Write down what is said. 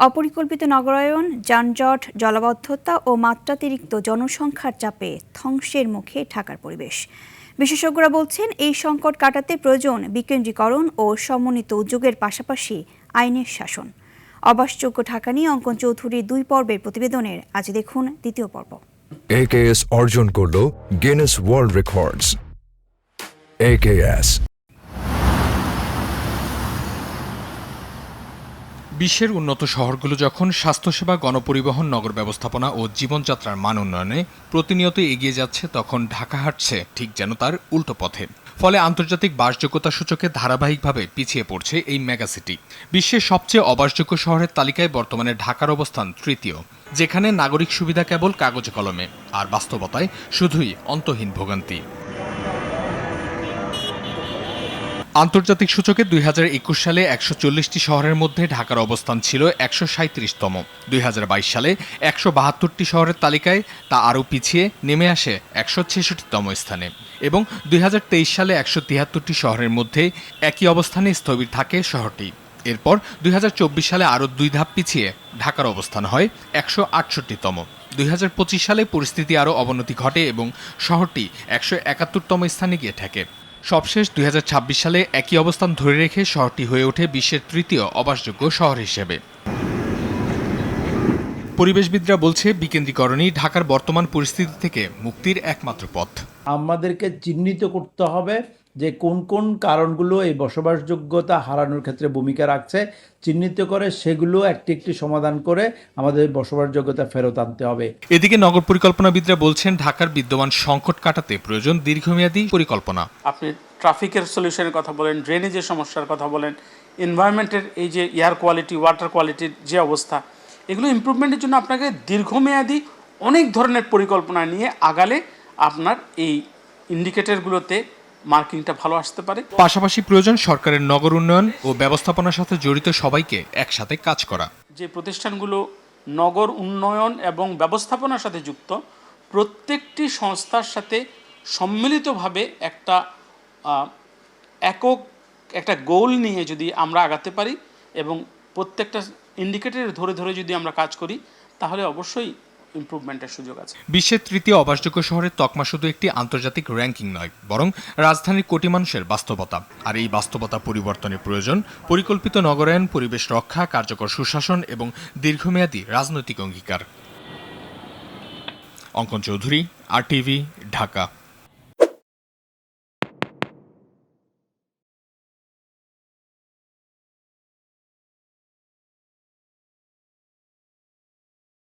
অপরিকল্পিত নগরায়ন, যানজট, জলাবদ্ধতা ও মাত্রাতিরিক্ত জনসংখ্যার চাপে ধ্বংসের মুখে ঢাকার পরিবেশ। বিশেষজ্ঞরা বলছেন, এই সংকট কাটাতে প্রয়োজন বিকেন্দ্রীকরণ ও সমন্বিত উদ্যোগের পাশাপাশি আইনের শাসন। অবাসযোগ্য ঢাকা নিয়ে অঙ্কন চৌধুরীর 2 পর্বের প্রতিবেদনের আজ দেখুন দ্বিতীয় পর্ব। AKS অর্জন করল গিনেস ওয়ার্ল্ড রেকর্ডস। AKS বিশ্বের উন্নত শহরগুলো যখন স্বাস্থ্যসেবা, গণপরিবহন, নগর ব্যবস্থাপনা ও জীবনযাত্রার মান উন্নয়নে প্রতিনিয়ত এগিয়ে যাচ্ছে, তখন ঢাকা হাঁটছে ঠিক যেন তার উল্টো পথে। ফলে আন্তর্জাতিক বাসযোগ্যতা সূচকে ধারাবাহিকভাবে পিছিয়ে পড়ছে এই মেগাসিটি। বিশ্বের সবচেয়ে অবাসযোগ্য শহরের তালিকায় বর্তমানে ঢাকার অবস্থান তৃতীয়, যেখানে নাগরিক সুবিধা কেবল কাগজে কলমে, আর বাস্তবতায় শুধুই অন্তহীন ভোগান্তি। আন্তর্জাতিক সূচকে 2021 সালে 140টি শহরের মধ্যে ঢাকার অবস্থান ছিল 137তম। 2022 সালে 172টি শহরের তালিকায় তা আরও পিছিয়ে নেমে আসে 166তম স্থানে, এবং 2023 সালে 173টি শহরের মধ্যে একই অবস্থানে স্থবির থাকে শহরটি। এরপর 2024 সালে আরও 2 ধাপ পিছিয়ে ঢাকার অবস্থান হয় 168তম। 2025 সালে পরিস্থিতি আরও অবনতি ঘটে এবং শহরটি 171তম স্থানে গিয়ে ঠেকে। সবশেষ 2026 সালে একই অবস্থান ধরে রেখে শহরটি হয়ে ওঠে বিশ্বের তৃতীয় অবাসযোগ্য শহর হিসেবে। পরিবেশবিদরা বলছে, বিকেন্দ্রীকরণই ঢাকার বর্তমান পরিস্থিতি থেকে মুক্তির একমাত্র পথ। আমাদেরকে চিহ্নিত করতে হবে যে কোন কোন কারণগুলো এই বসবাসযোগ্যতা হারানোর ক্ষেত্রে ভূমিকা রাখছে, চিহ্নিত করে সেগুলো একটি একটি সমাধান করে আমাদের বসবাসযোগ্যতা ফেরত আনতে হবে। এদিকে নগর পরিকল্পনাবিদরা বলছেন, ঢাকার বিদ্যমান সংকট কাটাতে প্রয়োজন দীর্ঘমেয়াদী পরিকল্পনা। আপনি ট্রাফিকের সলিউশনের কথা বলেন, ড্রেনেজের সমস্যার কথা বলেন, এনভায়রনমেন্টের এই যে এয়ার কোয়ালিটি, ওয়াটার কোয়ালিটির যে অবস্থা, এগুলো ইমপ্রুভমেন্টের জন্য আপনাকে দীর্ঘমেয়াদী অনেক ধরনের পরিকল্পনা নিয়ে আগালে আপনার এই ইন্ডিকেটরগুলোতে মার্কিংটা ভালো আসতে পারে। পাশাপাশি প্রয়োজন সরকারের নগর উন্নয়ন ও ব্যবস্থাপনার সাথে জড়িত সবাইকে একসাথে কাজ করা। যে প্রতিষ্ঠানগুলো নগর উন্নয়ন এবং ব্যবস্থাপনার সাথে যুক্ত, প্রত্যেকটি সংস্থার সাথে সম্মিলিতভাবে একটা গোল নিয়ে যদি আমরা আগাতে পারি এবং প্রত্যেকটা ইন্ডিকেটর ধরে ধরে যদি আমরা কাজ করি, তাহলে অবশ্যই ইমপ্রুভমেন্টের সুযোগ আছে। বিশ্বের তৃতীয় অবাসযোগ্য শহরের তকমা শুধু একটি আন্তর্জাতিক র্যাঙ্কিং নয়, বরং রাজধানীর কোটি মানুষের বাস্তবতা। আর এই বাস্তবতা পরিবর্তনের প্রয়োজন পরিকল্পিত নগরায়ন, পরিবেশ রক্ষা, কার্যকর সুশাসন এবং দীর্ঘমেয়াদী রাজনৈতিক অঙ্গীকার। অঙ্কন চৌধুরী, RTV, ঢাকা।